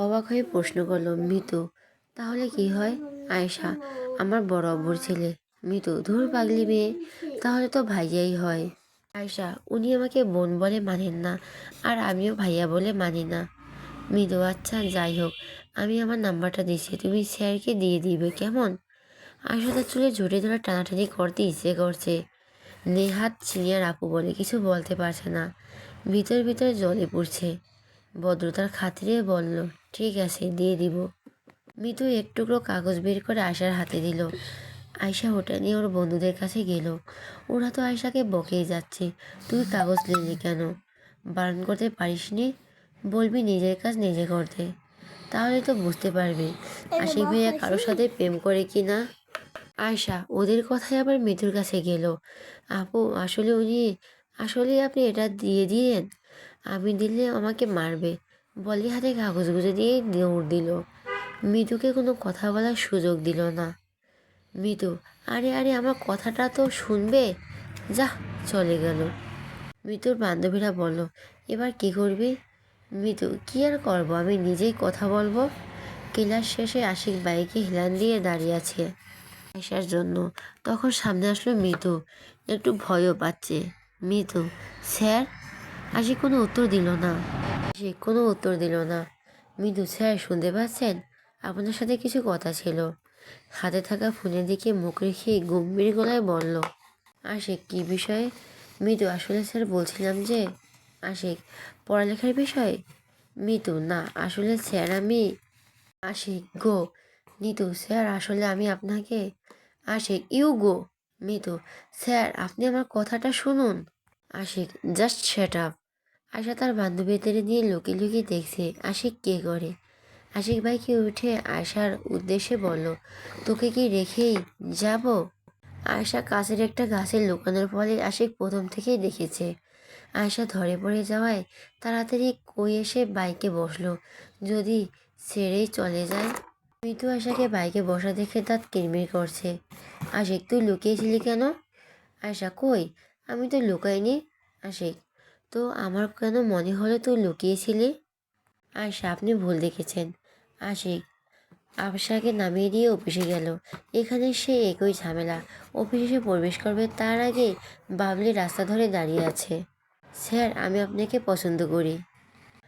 অবাক হয়ে প্রশ্ন করলো মিতু, তাহলে কি হয়? আয়েশা, আমার বড় আব্বুর ছেলে। মিতু, ধুর পাগলি মেয়ে, তাহলে তো ভাইয়াই হয়। আয়েশা, উনি আমাকে বোন বলে মানেন না, আর আমিও ভাইয়া বলে মানি না। মৃদু, আচ্ছা যাই হোক, আমি আমার নাম্বারটা দিচ্ছি, তুমি স্যারকে দিয়ে দিবে কেমন? আয়েশা তার চুলে জড়িয়ে ধরে টানাটানি করতে ইচ্ছে করছে। নেহাত সিনিয়র আপু বলে কিছু বলতে পারছে না, ভিতর ভিতর জলে পড়ছে। ভদ্রতার খাতিরে বলল, ঠিক আছে দিয়ে দিব। মিতু এক টুকরো কাগজ বের করে আয়শার হাতে দিল। আয়শা ওটা নিয়ে ওর বন্ধুদের কাছে গেল। ওরা তো আয়শাকে বকেই যাচ্ছে, তুই কাগজ নিলি কেন? বারণ করতে পারিসনি? বলবি নিজের কাজ নিজে করতে, তাহলে তো বুঝতে পারবি আশিক ভাইয়া কারোর সাথে প্রেম করে কি না। আয়শা ওদের কথায় আবার মিতুর কাছে গেল। আপু, আসলে আপনি এটা দিয়ে দিয়েন, আমি দিলে আমাকে মারবে, বলে হাতে কাগজগুলো দিয়ে দৌড় দিল। মিতুকে কোনো কথা বলার সুযোগ দিল না। মিতু, আরে আরে আমার কথাটা তো শুনবে, যা, চলে গেল। মিতুর বান্ধবীরা বলল, এবার কি করবি? মিতু, কি আর করবো, আমি নিজেই কথা বলবো। ক্লাস শেষে আশিক বাইকে হেলান দিয়ে দাঁড়িয়ে আছে আয়শার জন্য। তখন সামনে আসলো মিতু, একটু ভয়ও পাচ্ছে। মিতু, স্যার? আশিক কোনো উত্তর দিল না। মৃদু, স্যার শুনতে পাচ্ছেন? আপনার সাথে কিছু কথা ছিল। হাতে থাকা ফোনের দিকে মুখ রেখে গম্ভীর গলায় বলল। আশিক, কি বিষয়ে? মৃদু, আসলে স্যার বলছিলাম যে। আশিক, পড়ালেখার বিষয়ে? মিতু, না আসলে স্যার আমি। আশিক, গো। নিতু, স্যার আসলে আমি আপনাকে। Ashik, you go. Mitu, sir আপনি আমার কথাটা শুনুন। Ashik, just shut up. Asha তার বান্ধবীদের নিয়ে লুকিয়ে লুকিয়ে দেখছে আশিক কে করে। আশিক বাইকে উঠে আয়শার উদ্দেশ্যে বলল, তোকে কি রেখেই যাব? আয়শা কাছের একটা গাছে লুকানোর ফলে আশিক প্রথম থেকেই দেখেছে। আয়শা ধরে পড়ে যাওয়ায় তাড়াতাড়ি কই এসে বাইকে বসলো, যদি ছেড়েই চলে যায়। মৃত্যু আয়শাকে বাইকে বসা দেখে দাঁত কিরমির করছে। আশিক, তুই লুকিয়েছিলি কেন? আয়শা, কই, আমি তো লুকাইনি। আশিক, তো আমার কেন মনে হলো তুই লুকিয়েছিলি? আয়শা, আপনি ভুল দেখেছেন। আশিক আবসাকে নামিয়ে দিয়ে অফিসে গেল। এখানে সে একই ঝামেলা, অফিসে প্রবেশ করবে তার আগে বাবলি রাস্তা ধরে দাঁড়িয়ে আছে। স্যার আমি আপনাকে পছন্দ করি।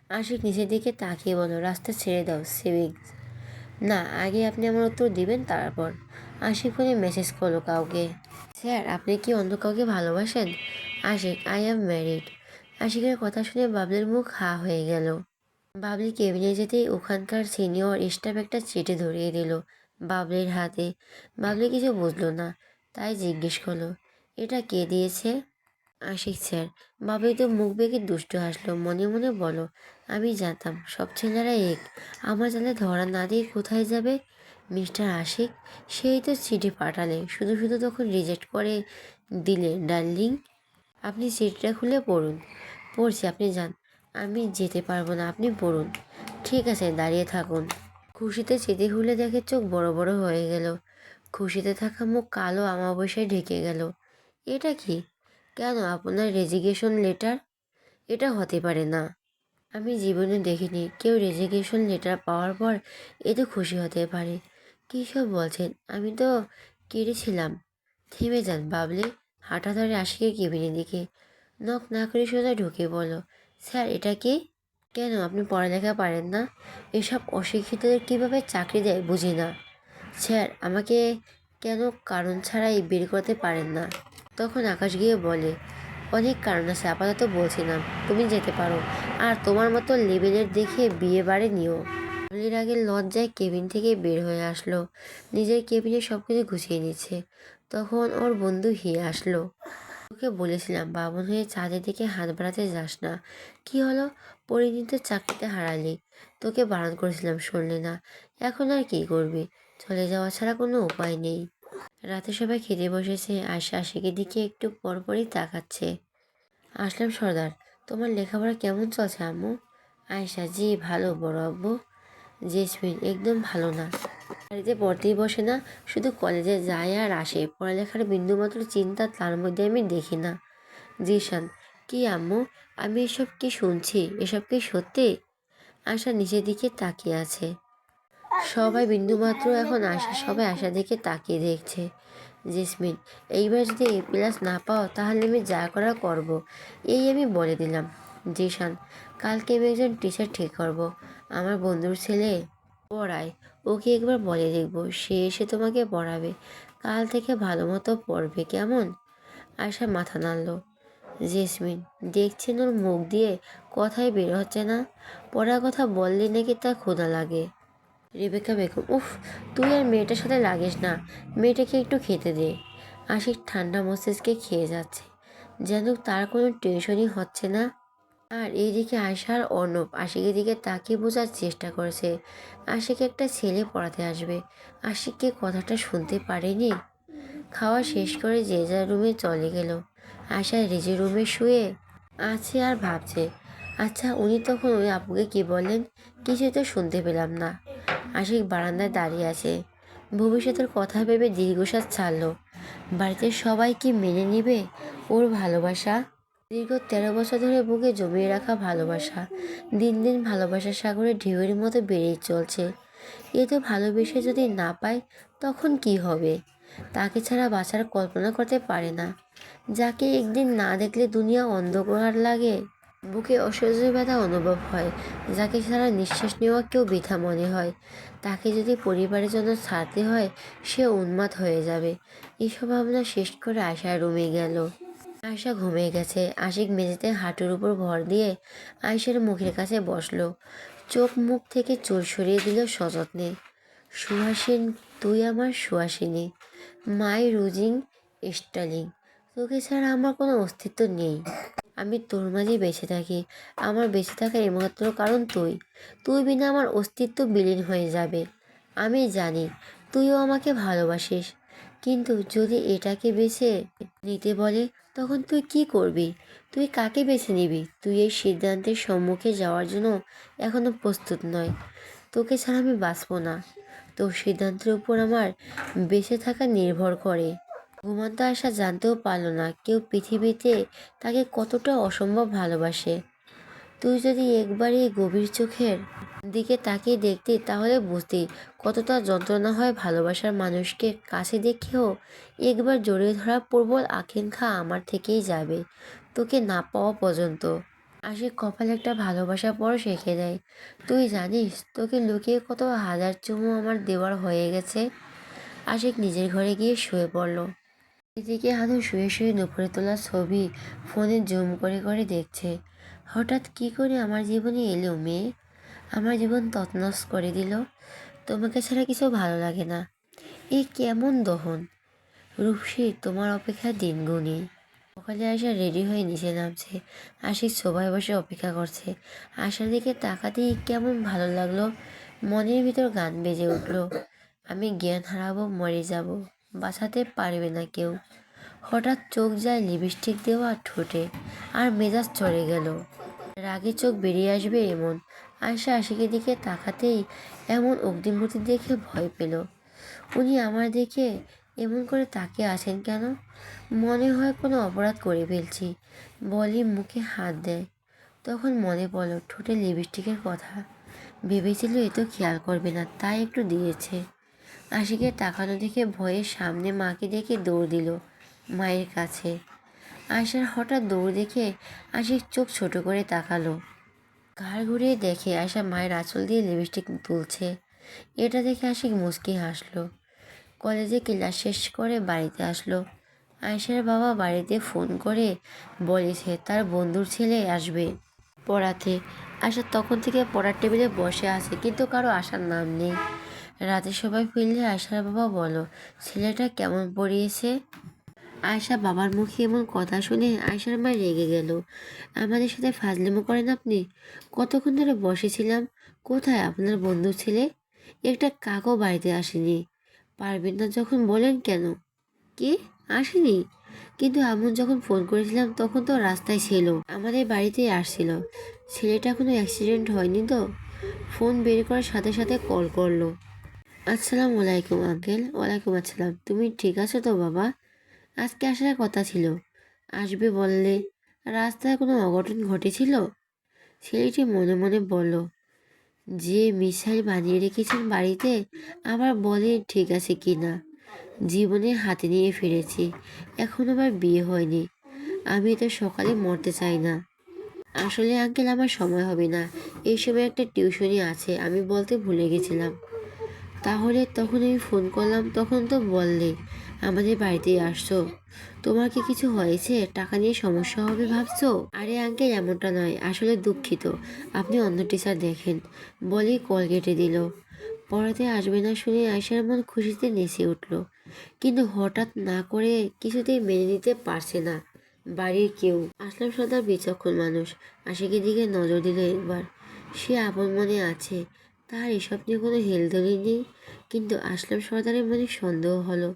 আশিক নিচের দিকে তাকিয়ে বলল, রাস্তা ছেড়ে দাও সেভিংস। না, আগে আপনি আমার উত্তর দিবেন তারপর। আশিক ফোনে মেসেজ করলো কাউকে। স্যার আপনি কি অন্য কাউকে ভালোবাসেন? Ashiq, I am married. আশিকের কথা শুনে বাবলির মুখ হা হয়ে গেল। বাবলি কেবিনে যেতেই ওখানকার সিনিয়র স্টাফ একটা চিঠি ধরিয়ে দিল বাবলির হাতে। বাবলি কিছু বুঝলো না, তাই জিজ্ঞেস করলো, এটা কে দিয়েছে? আশিক স্যার। বাবলি তো মুখ বেঁকে দুষ্টু হাসলো, মনে মনে বলো, আমি জানতাম সব ছেলেরা এক, আমার জালে ধরা না দিয়ে কোথায় যাবে? মিস্টার আশিক, সেই তো চিঠি পাঠালে, শুধু শুধু তখন রিজেক্ট করে দিলে ডার্লিং। আপনি চিঠিটা খুলে পড়ুন। পড়ছি, আপনি যান, আমি যেতে পারবো না, আপনি পড়ুন। ঠিক আছে, দাঁড়িয়ে থাকুন। খুশিতে চিঠি খুলে দেখে চোখ বড় বড় হয়ে গেল। খুশিতে থাকা মুখ কালো আমাবস্যায় ঢেকে গেল। এটা কি? কেন আপনার রেজিগনেশন লেটার? এটা হতে পারে না, আমি জীবনে দেখিনি কেউ রেজিগনেশন লেটার পাওয়ার পর এত খুশি হতে পারে। কী সব বলছেন, আমি তো কেঁদেছিলাম। থেমে যান বাবলি। হাঁটা ধরে আশিকের কেবিনের দিকে। নক না করে সোজা ঢুকে বলো, স্যার এটা কি? কেন আপনি পড়ালেখা পারেন না? এসব অশিক্ষিতদের কীভাবে চাকরি দেয় বুঝি না। স্যার আমাকে কেন কারণ ছাড়াই বের করতে পারেন না? তখন আকাশ গিয়ে বলে, অনেক কারণ আছে, আপাতত বলছি না, তুমি যেতে পারো। আর তোমার মতো লেভেলের দেখে বিয়ে বাড়ি নিও। বলির আগে লজ্জায় কেবিন থেকে বের হয়ে আসলো। নিজের কেবিনে সব কিছু গুছিয়ে নিচ্ছে। তখন ওর বন্ধু হিয়ে আসলো। তোকে বলেছিলাম বামন হয়ে চাঁদের দিকে হাত বাড়াতে যাস না। কি হলো? পরিণীত চাকরিতে হারালি। তোকে বারণ করেছিলাম, শুনলি না। এখন আর কি করবি? চলে যাওয়া ছাড়া কোনো উপায় নেই। রাতে সবাই খেতে বসেছে। আয়শা আশিকের দিকে একটু পরপরই তাকাচ্ছে। আসলাম সর্দার, তোমার লেখাপড়া কেমন চলছে আম্মু? আয়শা, জি ভালো বড় আব্বু। জেসমিন, একদম ভালো না, বাড়িতে পড়তেই বসে না, শুধু কলেজে যায় আর আসে, পড়ালেখার বিন্দুমাত্র চিন্তা তার মধ্যে আমি দেখি না। জিশান, কি আম্মু, আমি এসব কি শুনছি, এসব কি সত্যি? আশা নিচের দিকে তাকিয়ে আছে। সবাই বিন্দুমাত্র এখন সবাই আশার দিকে তাকিয়ে দেখছে। জেসমিন, এইবার যদি A+ না পাও তাহলে আমি যা করার করব, এই আমি বলে দিলাম। জিশান, কালকে আমি একজন টিচার ঠিক করব। আমার বন্ধুর ছেলে পড়ায়, ওকে একবার বলে দেখবো, সে এসে তোমাকে পড়াবে। কাল থেকে ভালো মতো পড়বে, কেমন? আয়শা মাথা নাড়ল। জেসমিন, দেখছেন ওর মুখ দিয়ে কথাই বের হচ্ছে না। পড়ার কথা বললে নাকি তার ক্ষুধা লাগে। রেবেকা বেগম, উফ, তুই আর মেয়েটার সাথে লাগিস না, মেয়েটাকে একটু খেতে দে। আশিক ঠান্ডা মস্তিষ্কে খেয়ে যাচ্ছে, যেন তার কোনো টেনশনই হচ্ছে না। আর এইদিকে আয়শা আর অর্ণব আশিকের দিকে তাকিয়ে বোঝার চেষ্টা করেছে আশিক একটা ছেলে পড়াতে আসবে। আশিককে কথাটা শুনতে পারেনি। খাওয়া শেষ করে যে যার রুমে চলে গেল। আশা রেজের রুমে শুয়ে আছে আর ভাবছে, আচ্ছা উনি তখন ওই আপুকে কি বললেন, কিছু তো শুনতে পেলাম না। আশিক বারান্দায় দাঁড়িয়ে আছে, ভবিষ্যতের কথা ভেবে দীর্ঘশ্বাস ছাড়লো। বাড়িতে সবাই কি মেনে নিবে ওর ভালোবাসা? দীর্ঘ 13 বছর ধরে বুকে জমিয়ে রাখা ভালোবাসা দিন দিন ভালোবাসার সাগরে ঢেউয়ের মতো বেড়েই চলছে। এ তো ভালোবেসে যদি না পায় তখন কি হবে? তাকে ছাড়া বাঁচার কল্পনা করতে পারে না, যাকে একদিন না দেখলে দুনিয়া অন্ধকার লাগে। বুকে অসহ্য ব্যথা অনুভব হয়, যাকে ছাড়া নিঃশ্বাস নেওয়া কেউ বৃথা মনে হয়। তাকে যদি পরিবারের জন্য ছাড়তে হয়, সে উন্মাদ হয়ে যাবে। এসব ভাবনা শেষ করে আয়শার রুমে গেল। আয়শা ঘুমিয়ে গেছে। আশিক মেঝেতে হাঁটুর উপর ভর দিয়ে আয়শার মুখের কাছে বসলো, চোখ মুখ থেকে চুল সরিয়ে দিল সযত্নে। সুহাসিন, তুই আমার সুহাসিনী, মাই রুজিং স্টার্লিং, তোকে ছাড়া আমার কোনো অস্তিত্ব নেই। আমি তোর মাঝে বেঁচে থাকি। আমার বেঁচে থাকার একমাত্র কারণ তুই। তুই বিনা আমার অস্তিত্ব বিলীন হয়ে যাবে। আমি জানি তুইও আমাকে ভালোবাসিস, কিন্তু যদি এটাকে বেছে নিতে বলে তখন তুই কি করবি? তুই কাকে বেছে নিবি? তুই এই সিদ্ধান্তের সম্মুখে যাওয়ার জন্য এখনো প্রস্তুত নয়। তোকে ছাড়া আমি বাঁচব না। তোর সিদ্ধান্তের উপর আমার বেঁচে থাকা নির্ভর করে। ঘুমন্ত আশা জানতেও পারল না কেউ পৃথিবীতে তাকে কতটা অসম্ভব ভালোবাসে। তুই যদি একবার এই গভীর চোখের দিকে তাকিয়ে দেখতি তাহলে বুঝতি কতটা যন্ত্রণা হয় ভালোবাসার মানুষকে কাছে দেখেও একবার জড়িয়ে ধরার প্রবল আকাঙ্ক্ষা আমার থেকেই যাবে তোকে না পাওয়া পর্যন্ত। আশিক কপালে একটা ভালোবাসা পরশ রেখে দেয়। তুই জানিস তোকে লুকিয়ে কত হাজার চুমু আমার দেওয়ার হয়ে গেছে। আশিক নিজের ঘরে গিয়ে শুয়ে পড়ল। এদিকে হাদু শুয়ে শুয়ে দুপুরে তোলা ছবি ফোনে জুম করে করে দেখছে। হঠাৎ কি করে আমার জীবনে এলো মেয়ে, আমার জীবন তছনছ করে দিল। তোমাকে ছাড়া কিছু ভালো লাগে না, এই কেমন দহন। রূপসী, তোমার অপেক্ষায় দিন গুনি। সকালে আয়শা রেডি হয়ে নিচে নামছে। আশিক সোফায় বসে অপেক্ষা করছে। আশার দিকে তাকাতেই কেমন ভালো লাগলো, মনের ভিতর গান বেজে উঠল। আমি জ্ঞান হারাবো, মরে যাব, বাঁচাতে পারবে না কেউ। হঠাৎ চোখ যায় লিপস্টিক দেওয়া ঠোঁটে, আর মেজাজ চড়ে গেল। রাগে চোখ বেরিয়ে আসবে এমন। আয়শা আশিকের দিকে তাকাতেই এমন অগ্নিমূর্তি দেখে ভয় পেল। উনি আমার দেখে এমন করে তাকিয়ে আছেন কেন? মনে হয় কোনো অপরাধ করে ফেলছি। বলি মুখে হাত দেয়। তখন মনে পড়ল ঠোঁটে লিপস্টিকের কথা। ভেবেছিল এ তো খেয়াল করবে না, তাই একটু দিয়েছে। আশিকের তাকানো দেখে ভয়ে সামনে মাকে দেখে দৌড় দিল মায়ের কাছে। আয়শার হঠাৎ দৌড় দেখে আশিক চোখ ছোট করে তাকালো। ঘাড় ঘুরিয়ে দেখে আয়শা মায়ের আঁচল দিয়ে লিপস্টিক তুলছে। এটা দেখে আশিক মুচকি হাসলো। কলেজে ক্লাস শেষ করে বাড়িতে আসলো। আয়শার বাবা বাড়িতে ফোন করে বলেছে তার বন্ধুর ছেলে আসবে পড়াতে। আয়শা তখন থেকে পড়ার টেবিলে বসে আছে, কিন্তু কারো আসার নাম নেই। রাতে সবাই ফিরলে আয়শার বাবা বলো, ছেলেটা কেমন পড়িয়েছে? আয়শা বাবার মুখে এমন কথা শুনে আয়শার মা রেগে গেল। আমাদের সাথে ফাজলামো করেন আপনি? কতক্ষণ ধরে বসেছিলাম। কোথায় আপনার বন্ধু ছেলে? একটা কাকও বাড়িতে আসেনি। পারবেন না যখন বলেন কেন? কি, আসেনি? কিন্তু আমি যখন ফোন করেছিলাম তখন তো রাস্তায় ছিল, আমাদের বাড়িতেই আসছিল। ছেলেটা কোনো অ্যাক্সিডেন্ট হয়নি তো? ফোন বের করার সাথে সাথে কল করলো। আসসালামু আলাইকুম আঙ্কেল। ওয়ালাইকুম আসসালাম। তুমি ঠিক আছো তো বাবা? আজকে আসার কথা ছিল, আসবে বললে। রাস্তায় কোনো অঘটন ঘটেছিল? ছেলেটি মনে মনে বলল। যে মিসাইল বানিয়ে রেখেছেন বাড়িতে, আবার বলে ঠিক আছে কি না। জীবনে হাতে নিয়ে ফিরেছি, এখন আবার বিয়ে হয়নি। আমি তো সকালে মরতে চাই না। আসলে আঙ্কেল আমার সময় হবে না, এই সময় একটা টিউশনি আছে, আমি বলতে ভুলে গেছিলাম। তাহলে তখন আমি ফোন করলাম, তখন তো বললে আমাদের বাড়িতেই আসছো। তোমার কি কিছু হয়েছে, টাকা নিয়ে সমস্যা হবে ভাবছো? আরে আঙ্কেল এমনটা নয়, আসলে দুঃখিত, আপনি অন্য টিচার দেখেন। বলেই কল কেটে দিল। পড়াতে আসবে না শুনে আয়শার মন খুশিতে নেচে উঠল, কিন্তু হঠাৎ না করে কিছুতেই মেনে নিতে পারছে না বাড়ির কেউ। আসলাম সর্দার বিচক্ষণ মানুষ, আশিকের দিকে নজর দিল একবার। সে আপন মনে আছে, তার এসব নিয়ে কোনো হেলদোলি নেই। কিন্তু আসলাম সর্দারের মনে সন্দেহ হলো।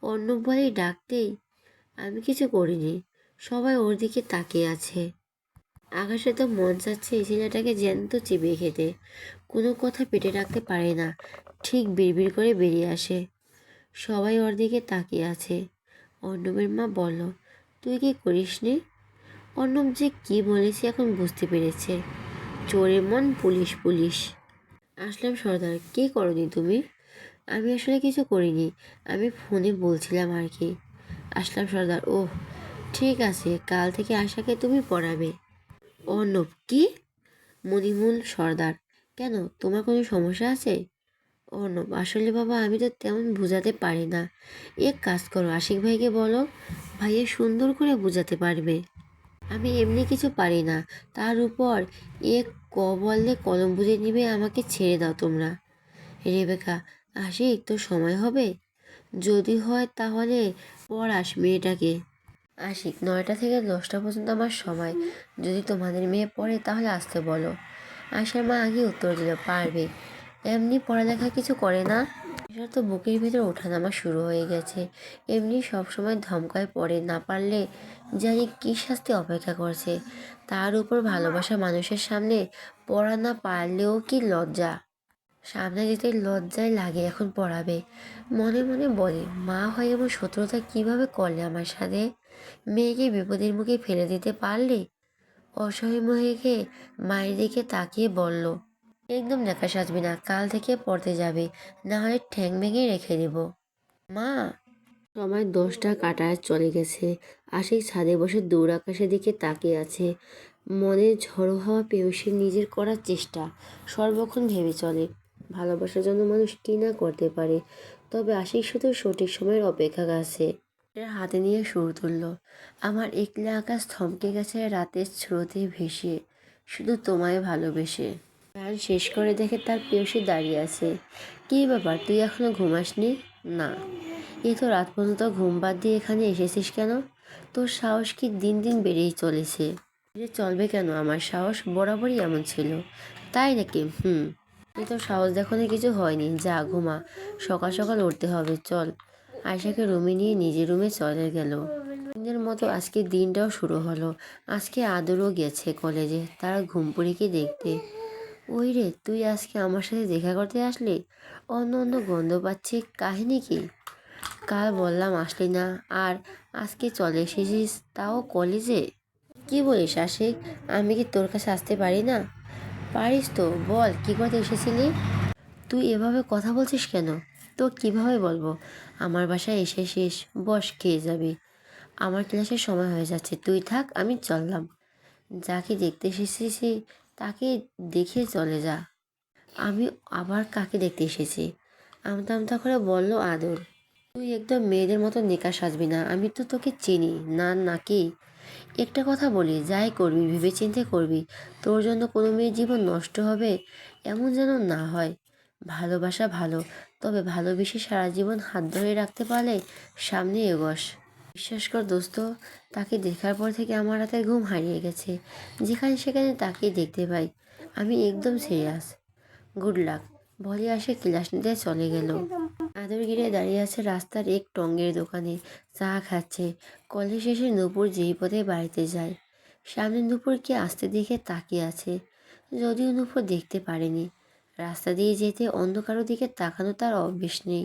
অর্ণব বলেই ডাকতেই আমি কিছু করিনি, সবাই ওর দিকে তাকিয়ে আছে। আকাশে তো মন চাচ্ছে এই ছেলেটাকে জ্যান্ত চিবিয়ে খেতে, কোনো কথা পেটে রাখতে পারে না, ঠিক বিড়বিড় করে বেরিয়ে আসে। সবাই ওর দিকে তাকিয়ে আছে। অর্ণবের মা বলল, তুই কি করিসনি? অর্ণব যে কি বলেছে এখন বুঝতে পেরেছে। চোরের মন পুলিশ পুলিশ। আসলাম সর্দার, কি করনি তুমি? আমি আসলে কিছু করিনি, আমি ফোনে বলছিলাম আর কি। আসলাম সর্দার, ওহ ঠিক আছে, কাল থেকে আশাকে তুমি পড়াবে। অর্ণব, কি? মনিমুল সর্দার, কেন, তোমার কোনো সমস্যা আছে? অর্ণব, আসলে বাবা আমি তো তেমন বোঝাতে পারি না। এক কাজ করো, আশিক ভাইকে বলো, ভাইয়া সুন্দর করে বোঝাতে পারবে। আমি এমনি কিছু পারি না, তার উপর এক বললে কলম বুঝে নিবে, আমাকে ছেড়ে দাও তোমরা। রেবেকা, আশিক তোর সময় হবে? যদি হয় তাহলে পড়াস মেয়েটাকে। আশিক, 9টা থেকে 10টা পর্যন্ত আমার সময়, যদি তোমাদের মেয়ে পড়ে তাহলে আসতে বলো। আয়শার মা আগে উত্তর দিল, পারবে, এমনি পড়ালেখা কিছু করে না। আয়শার তো বুকের ভিতর ওঠানামা শুরু হয়ে গেছে, এমনি সব সময় ধমকায় পড়ে, না পারলে জানি কী শাস্তি অপেক্ষা করছে। তার উপর ভালোবাসা মানুষের সামনে পড়া না পারলেও কি লজ্জা, সামনে যেতে লজ্জায় লাগে, এখন পড়াবে। মনে মনে বলে, মা হয় এমন শত্রুতা কিভাবে করলে আমার সাথে? মেয়েকে বিপদের মুখে ফেলে দিতে পারলে? অসহায় মেয়েকে মায়ের দিকে তাকিয়ে বলল, একদম দেখা সাজবি না, কাল থেকে পড়তে যাবে, না হলে ঠ্যাং ভেঙে রেখে দেব। মা। সময় 10টা কাটায় চলে গেছে। আশিক ছাদে বসে দূর আকাশের দিকে তাকিয়ে আছে। মনে ঝড়ো হাওয়া পেয়েছে, নিজের করার চেষ্টা সর্বক্ষণ ভেবে চলে। ভালোবাসার জন্য মানুষ কি না করতে পারে, তবে আশিক শুধু সঠিক সময়ের অপেক্ষা আছে। এটা হাতে নিয়ে সুর তুলল, আমার একলা আকাশ থমকে গেছে রাতের স্রোতে ভেসে, শুধু তোমায় ভালোবেসে। গান শেষ করে দেখে তার প্রেয়সী দাঁড়িয়ে আছে। কী ব্যাপার, তুই এখনো ঘুমাসনি? না। এই তো রাত পর্যন্ত ঘুম বাদ দিয়ে এখানে এসেছিস কেন? তোর সাহস কি দিন দিন বেড়েই চলেছে। এটা চলবে কেন, আমার সাহস বরাবরই এমন ছিল। তাই নাকি? হুম। এই তো সাহস দেখানো কিছু হয়নি, যা ঘুমা, সকাল সকাল উঠতে হবে, চল। আয়শাকে রুমে নিয়ে নিজের রুমে চলে গেল। দিনের মতো আজকের দিনটাও শুরু হলো। আজকে আদরও গেছে কলেজে, তারা ঘুমপুরিকে দেখতে। ওই রে, তুই আজকে আমার সাথে দেখা করতে আসলি? অন্য অন্য গন্ধ পাচ্ছি, কাহিনী কি? কাল বললাম আসলি না, আর আজকে চলে এসেছিস, তাও কলেজে। কি বলিস আশিক, আমি কি তোর কাছে আসতে পারি না? পারিস তো, বল কি করতে এসেছিলি? তুই এভাবে কথা বলছিস কেন? তো কিভাবে বলবো? আমার বাসায় এসেছিস, বস, খেয়ে যাবি। আমার ক্লাসের সময় হয়ে যাচ্ছে, তুই থাক, আমি চললাম। যাকে দেখতে এসেছিস তাকে দেখে চলে যা। আমি আবার কাকে দেখতে এসেছি? আমতা আমতা করে বলল আদর। তুই একদম মেয়েদের মতো নিকাশ সাজবি না, আমি তো তোকে চিনি না নাকি? একটা কথা বলি, যাই করবি ভেবেচিন্তে করবি, তোর জন্য কোনো মেয়ের জীবন নষ্ট হবে এমন যেন না হয়। ভালোবাসা ভালো, তবে ভালোবেসে সারা জীবন হাত ধরে রাখতে পারলে সামনে এগোস। বিশ্বাস কর দোস্ত, তাকে দেখার পর থেকে আমার রাতের ঘুম হারিয়ে গেছে, যেখানে সেখানে তাকেই দেখতে পাই। আমি একদম সিরিয়াস। গুড লাক, বলে আসে ক্লাস নিতে চলে গেল। আদর ঘিরে দাঁড়িয়ে আছে রাস্তার এক টঙ্গের দোকানে, চা খাচ্ছে। কলেজ শেষে নূপুর যেই পথে বাড়িতে যায়, সামনে নূপুরকে আসতে দেখে তাকিয়ে আছে, যদিও নূপুর দেখতে পারেনি। রাস্তা দিয়ে যেতে অন্য কারো দিকে তাকানো তার অভ্যেস নেই।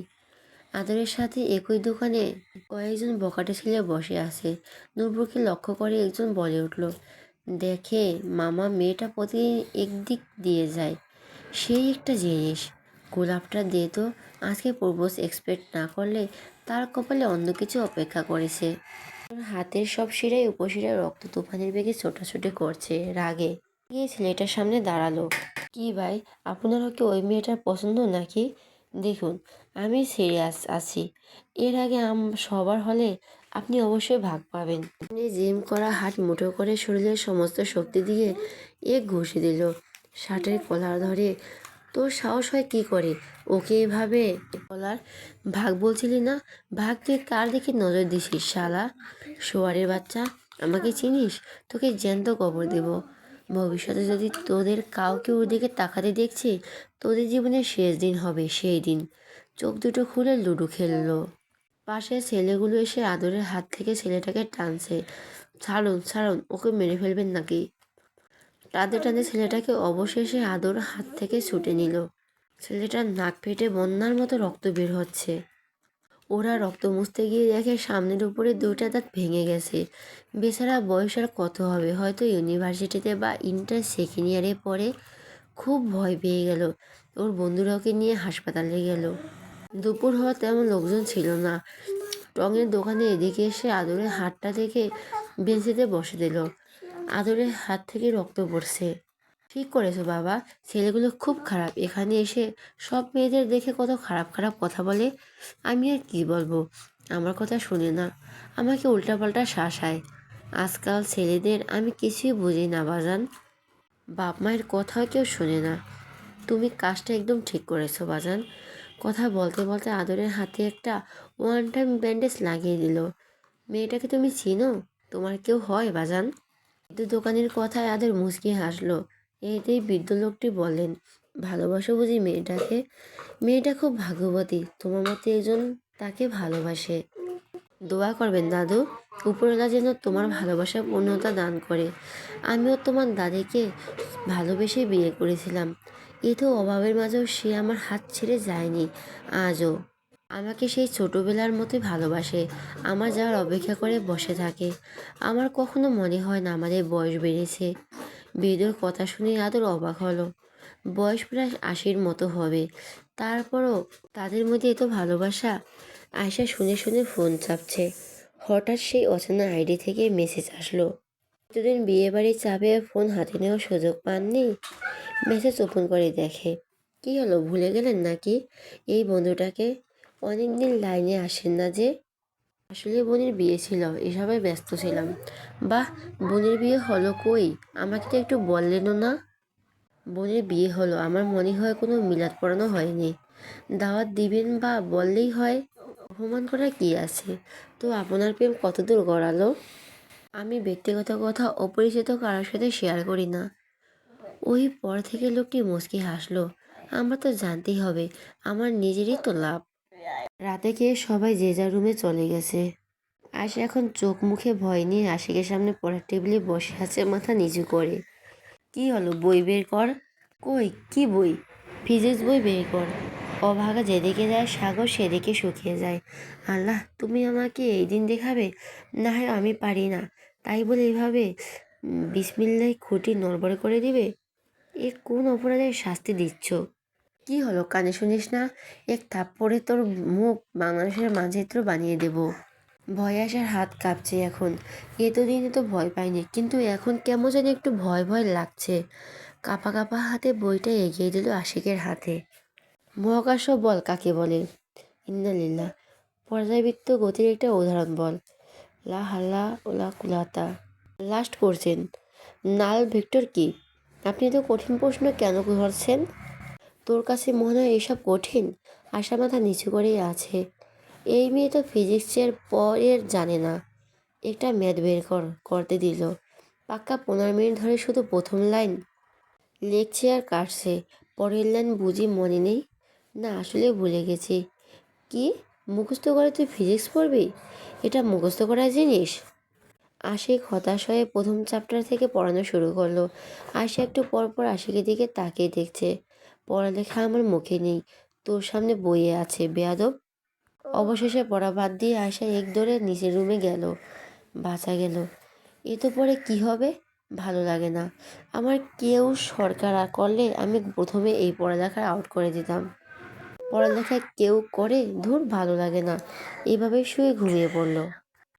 আদরের সাথে একই দোকানে কয়েকজন বখাটে ছেলে বসে আছে। নূপুরকে লক্ষ্য করে একজন বলে উঠল, দেখে মামা, মেয়েটা প্রতিদিন একদিক দিয়ে যায়, সেই একটা জিনিস। গোলাপটা দিয়ে তো আজকে প্রপোজ এক্সপেক্ট না করলে তার কপালে অন্য কিছু অপেক্ষা করেছে। ওর হাতের সব শিরায় উপশিরায় রক্ত তুফানের বেগে ছোটাছুটি করছে রাগে। গিয়ে ছেলেটার সামনে দাঁড়ালো। কি ভাই, আপনারও কি ওই মেয়েটার পছন্দ নাকি? দেখুন, আমি সিরিয়াস আছি। এর আগে সবার হলে আপনি অবশ্যই ভাগ পাবেন। আপনি জিম করা হাত মুঠো করে শরীরের সমস্ত শক্তি দিয়ে এক ঘুষি দিল শার্টের কলার ধরে। তোর সাহস হয় কি করে ওকে এভাবে বলার? ভাগ বলছিলি না? ভাগ, তুই কার দিকে নজর দিছিস শালা শোয়ারের বাচ্চা? আমাকে চিনিস? তোকে জ্যান্ত কবর দেব। ভবিষ্যতে যদি তোদের কাউকে ওর দিকে তাকাতে দেখছি, তোদের জীবনের শেষ দিন হবে সেই দিন। চোখ দুটো খুলে লুডো খেললো। পাশের ছেলেগুলো এসে আদরের হাত থেকে ছেলেটাকে টানছে। ছাড়ুন ছাড়ুন, ওকে মেরে ফেলবেন নাকি? টানতে টানতে ছেলেটাকে অবশেষে আদর হাত থেকে ছুটে নিল। ছেলেটার নাক ফেটে বন্যার মতো রক্ত বের হচ্ছে। ওরা রক্ত মুছতে গিয়ে দেখে সামনের উপরে দুইটা দাঁত ভেঙে গেছে। বেচারা বয়স আর কত হবে, হয়তো ইউনিভার্সিটিতে বা ইন্টার সেকেন্ড ইয়ারে পড়ে। খুব ভয় পেয়ে গেল। ওর বন্ধুরা ওকে নিয়ে হাসপাতালে গেল। দুপুর হওয়া তেমন লোকজন ছিল না। টঙের দোকানে এদিকে এসে আদরের হাতটা থেকে বেঞ্চিতে বসে দিল। আদরের হাত থেকে রক্ত পড়ছে। ঠিক করেছো বাবা, ছেলেগুলো খুব খারাপ। এখানে এসে সব মেয়েদের দেখে কত খারাপ খারাপ কথা বলে। আমি আর কি বলবো, আমার কথা শুনে না, আমাকে উল্টাপাল্টা শাসায়। আজকাল ছেলেদের আমি কিছুই বুঝি না বাজান। বাপ মায়ের কথাও কেউ শোনে না। তুমি কাজটা একদম ঠিক করেছো বাজান। কথা বলতে বলতে আদরের হাতে একটা ওয়ান টাইম ব্যান্ডেজ লাগিয়ে দিল। মেয়েটাকে তুমি চিনো? তোমার কেউ হয় বাজান? কিন্তু দোকানের কথায় আদর মুচকি হাসলো। এতেই বৃদ্ধ লোকটি বললেন, ভালোবাসো বুঝি মেয়েটাকে? মেয়েটা খুব ভাগ্যবতী, তোমার মতো একজন তাকে ভালোবাসে। দোয়া করবেন দাদু, উপরওয়ালা যেন তোমার ভালোবাসার পূর্ণতা দান করে। আমিও তোমার দাদিকে ভালোবেসে বিয়ে করেছিলাম। এ তো অভাবের মাঝেও সে আমার হাত ছেড়ে যায়নি আজও। আমাকে সেই ছোটবেলার মতোই ভালোবাসে। আমার যাওয়ার অপেক্ষা করে বসে থাকে। আমার কখনো মনে হয় না আমাদের বয়স বেড়েছে। বৃদ্ধর কথা শুনে আদর অবাক হলো। বয়স প্রায় 80-র মতো হবে, তারপরও তাদের মধ্যে এত ভালোবাসা। আয়শা শুনে শুনে ফোন চাপছে। হঠাৎ সেই অচেনা আইডি থেকে মেসেজ আসলো। এতদিন বিয়ে বাড়ির চাপে ফোন হাতে নেওয়ার সুযোগ পাননি। মেসেজ ওপেন করে দেখে। কি হলো, ভুলে গেলেন নাকি এই বন্ধুটাকে? অনেকদিন লাইনে আসেন না যে। আসলে বোনের বিয়ে ছিল, এসবে ব্যস্ত ছিলাম। বাহ, বোনের বিয়ে হলো কই? আমাকে তো একটু বললেনও না। বোনের বিয়ে হলো, আমার মনে হয় কোনো মিলাদ পড়ানো হয়নি। দাওয়াত দিবেন বা বললেই হয়। অপমান করার কি আছে? তো আপনার প্রেম কতদূর গড়ালো? আমি ব্যক্তিগত কথা অপরিচিত কারোর সাথে শেয়ার করি না। ওই পর থেকে লোকটি মুচকি হাসলো। আমার তো জানতেই হবে, আমার নিজেরই তো লাভ। রাতে খেয়ে সবাই যে যার রুমে চলে গেছে। আয়শা এখন চোখ মুখে ভয় নিয়ে আশিকের সামনে পড়ার টেবিলে বসে আছে মাথা নিচু করে। কি হলো, বই বের কর। কই, কি বই? ফিজিক্স বই বের কর। অভাগা যেদিকে যায় সাগর সেদিকে শুকিয়ে যায়। আল্লাহ, তুমি আমাকে এই দিন দেখাবে? না হয় আমি পারি না তাই বলে এভাবে বিসমিল্লাহ খুঁটি নড়বড় করে দিবে? এ কোন অপরাধের শাস্তি দিচ্ছ? কি হলো, কানে শুনিস না? এক থাপ্পড়ে তোর মুখ বাংলাদেশের মানচিত্র বানিয়ে দেব। ভয় আসার হাত কাঁপছে এখন। এতদিনে তো ভয় পাইনি, কিন্তু এখন কেমন যেন একটু ভয় ভয় লাগছে। কাঁপা কাঁপা হাতে বইটা এগিয়ে দিল আশিকের হাতে। মহাকর্ষ বল কাকে বলে? ইন্নালিল্লাহ। পর্যায়বৃত্ত গতির একটা উদাহরণ বল। লা হাল্লা ওলা কুলাতা। লাস্ট করছেন। নাল ভেক্টর কি? আপনি তো কঠিন প্রশ্ন কেন করছেন? তোর কাছে মনে হয় এসব কঠিন? আশা মাথা নিচু করেই আছে। এই মেয়ে তো ফিজিক্সের পরের জানে না। একটা ম্যাথ বের করতে দিল। পাক্কা 15 মিনিট ধরে শুধু প্রথম লাইন লিখছে আর কাটছে। পরের লাইন বুঝি মনে নেই? না, আসলে ভুলে গেছি। কি মুখস্থ করে তুই ফিজিক্স পড়বি? এটা মুখস্থ করার জিনিস? আশিক হতাশ হয়ে প্রথম চ্যাপ্টার থেকে পড়ানো শুরু করলো। আশা একটু পর পর আশিকের দিকে তাকিয়ে দেখছে। পড়ালেখা আমার মুখে নেই, তোর সামনে বইয়ে আছে বেয়াদব। অবশেষে পড়া বাদ দিয়ে আয়শা এক দৌড়ে নিচের রুমে গেল। বাঁচা গেল। এ তো পরে কি হবে? ভালো লাগে না। আমার কেউ সরকার করলে আমি প্রথমে এই পড়ালেখা আউট করে দিতাম। পড়ালেখা কেউ করে, ধুর ভালো লাগে না। এভাবে শুয়ে ঘুমিয়ে পড়ল।